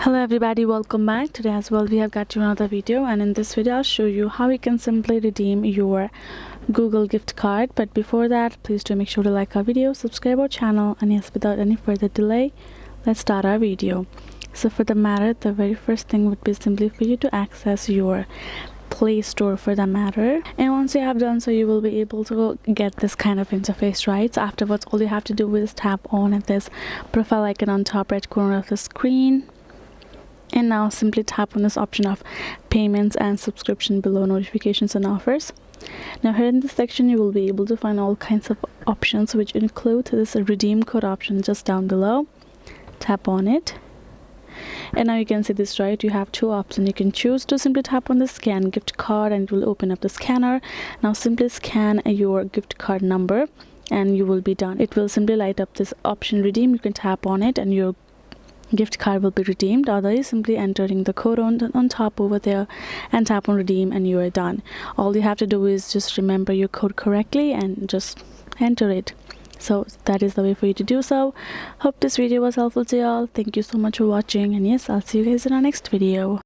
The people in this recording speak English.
Hello everybody, welcome back. Today as well we have got you another video, and in this video I'll show you how you can simply redeem your Google gift card. But before that, please do make sure to like our video, subscribe our channel, and yes, without any further delay, let's start our video. So for the matter, the very first thing would be simply for you to access your Play Store for the matter, and once you have done so, you will be able to get this kind of interface, right? So afterwards, all you have to do is tap on at this profile icon on top right corner of the screen, and now simply tap on this option of payments and subscription below notifications and offers. Now here in this section, you will be able to find all kinds of options, which include this redeem code option just down below. Tap on it, and now you can see this, right? You have two options. You can choose to simply tap on the scan gift card and it will open up the scanner. Now simply scan your gift card number and you will be done. It will simply light up this option redeem. You can tap on it and your gift card will be redeemed. Otherwise, simply entering the code on top over there and tap on redeem and you are done. All you have to do is just remember your code correctly and just enter it. So that is the way for you to do so. Hope this video was helpful to y'all. Thank you so much for watching, and yes, I'll see you guys in our next video.